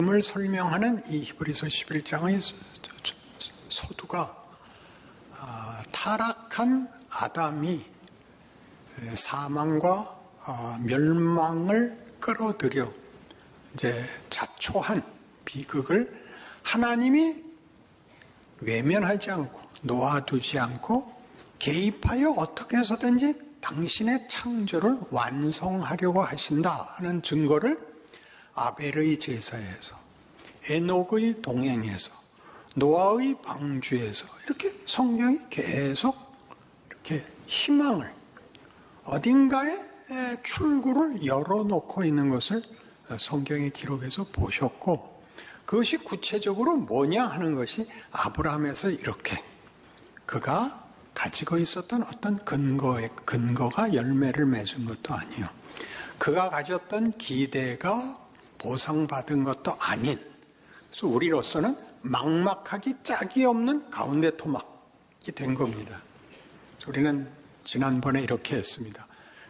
믿음을 설명하는 이 히브리서 11장의 서두가 타락한 아담이 사망과 멸망을 끌어들여 이제 자초한 비극을 하나님이 외면하지 않고 놓아두지 않고 개입하여 어떻게 해서든지 당신의 창조를 완성하려고 하신다 하는 증거를 아벨의 제사에서, 에녹의 동행에서, 노아의 방주에서 이렇게 성경이 계속 이렇게 희망을 어딘가에 출구를 열어놓고 있는 것을 성경의 기록에서 보셨고, 그것이 구체적으로 뭐냐 하는 것이 아브라함에서 이렇게 그가 가지고 있었던 어떤 근거가 열매를 맺은 것도 아니요, 그가 가졌던 기대가 보상받은 것도 아닌, 그래서 우리로서는 막막하기 짝이 없는 가운데 토막이 된 겁니다. 우리는 지난번에 이렇게 했습니다.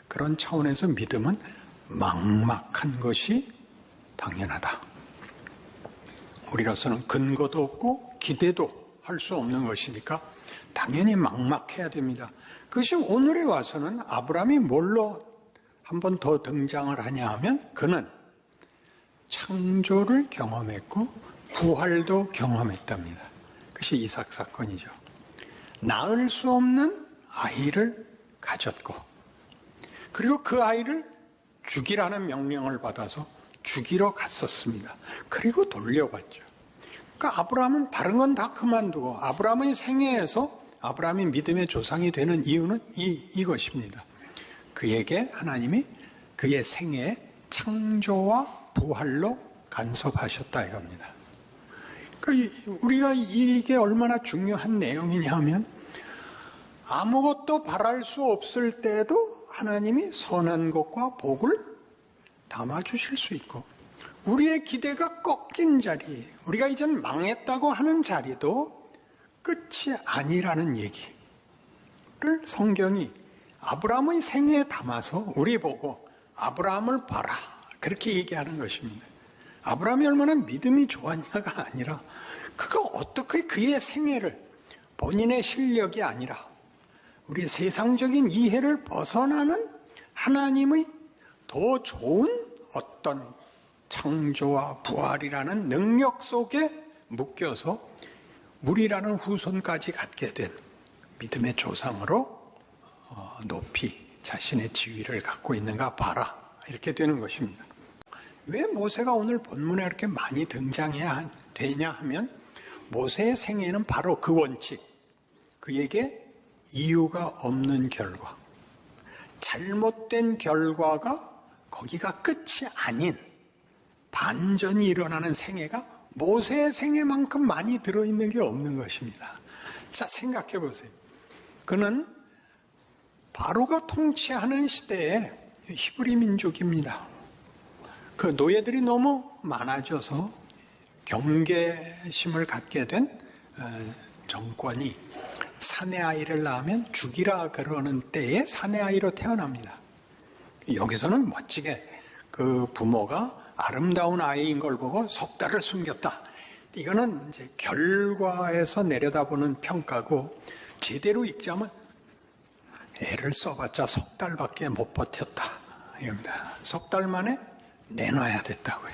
그런 차원에서 믿음은 막막한 것이 당연하다. 우리로서는 근거도 없고 기대도 할 수 없는 것이니까 당연히 막막해야 됩니다. 그것이 오늘에 와서는 아브라함이 뭘로 한 번 더 등장을 하냐 하면, 그는 창조를 경험했고 부활도 경험했답니다. 그것이 이삭 사건이죠. 낳을 수 없는 아이를 가졌고, 그리고 그 아이를 죽이라는 명령을 받아서 죽이러 갔었습니다. 그리고 돌려봤죠. 그러니까 아브라함은 다른 건 다 그만두고 아브라함의 생애에서 아브라함이 믿음의 조상이 되는 이유는 이것입니다. 그에게 하나님이 그의 생애에 창조와 부활로 간섭하셨다 이겁니다. 그러니까 우리가 이게 얼마나 중요한 내용이냐 하면, 아무것도 바랄 수 없을 때도 하나님이 선한 것과 복을 담아주실 수 있고, 우리의 기대가 꺾인 자리, 우리가 이젠 망했다고 하는 자리도 끝이 아니라는 얘기를 성경이 아브라함의 생애에 담아서 우리 보고 아브라함을 봐라 그렇게 얘기하는 것입니다. 아브라함이 얼마나 믿음이 좋았냐가 아니라, 그가 어떻게 그의 생애를 본인의 실력이 아니라 우리 세상적인 이해를 벗어나는 하나님의 더 좋은 어떤 창조와 부활이라는 능력 속에 묶여서 우리라는 후손까지 갖게 된 믿음의 조상으로 높이 자신의 지위를 갖고 있는가 봐라, 이렇게 되는 것입니다. 왜 모세가 오늘 본문에 이렇게 많이 등장해야 되냐 하면, 모세의 생애는 바로 그 원칙, 그에게 이유가 없는 결과, 잘못된 결과가 거기가 끝이 아닌 반전이 일어나는 생애가 모세의 생애만큼 많이 들어있는 게 없는 것입니다. 자, 생각해 보세요. 그는 바로가 통치하는 시대에 히브리 민족입니다. 그 노예들이 너무 많아져서 경계심을 갖게 된 정권이 사내 아이를 낳으면 죽이라 그러는 때에 사내 아이로 태어납니다. 여기서는 멋지게 그 부모가 아름다운 아이인 걸 보고 석 달을 숨겼다. 이거는 이제 결과에서 내려다보는 평가고, 제대로 읽자면 애를 써봤자 석 달밖에 못 버텼다 이겁니다. 석 달 만에 내놔야 됐다고요.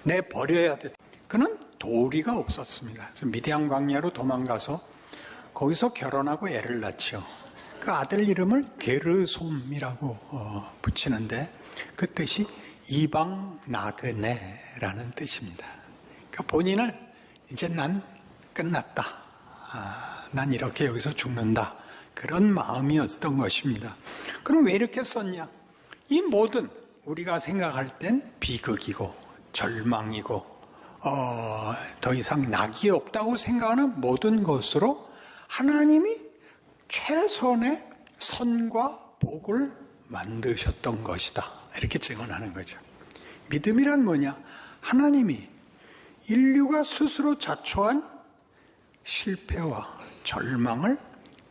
내버려야 됐다. 그는 도리가 없었습니다. 그래서 미디안 광야로 도망가서 거기서 결혼하고 애를 낳죠. 그 아들 이름을 게르솜이라고 붙이는데, 그 뜻이 이방 나그네라는 뜻입니다. 그러니까 본인을 이제 난 끝났다, 난 이렇게 여기서 죽는다, 그런 마음이었던 것입니다. 그럼 왜 이렇게 썼냐? 이 모든 우리가 생각할 땐 비극이고 절망이고 더 이상 낙이 없다고 생각하는 모든 것으로 하나님이 최선의 선과 복을 만드셨던 것이다, 이렇게 증언하는 거죠. 믿음이란 뭐냐? 하나님이 인류가 스스로 자초한 실패와 절망을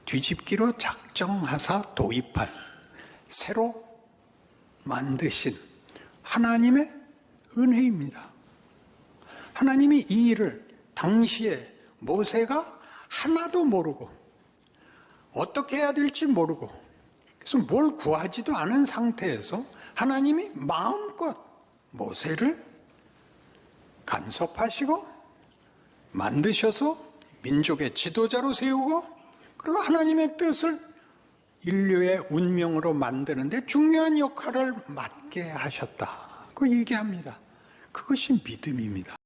뒤집기로 작정하사 도입한, 새로 만드신 하나님의 은혜입니다. 하나님이 이 일을 당시에 모세가 하나도 모르고 어떻게 해야 될지 모르고 그래서 뭘 구하지도 않은 상태에서 하나님이 마음껏 모세를 간섭하시고 만드셔서 민족의 지도자로 세우고 그리고 하나님의 뜻을 인류의 운명으로 만드는데 중요한 역할을 맡게 하셨다. 그 얘기합니다. 그것이 믿음입니다.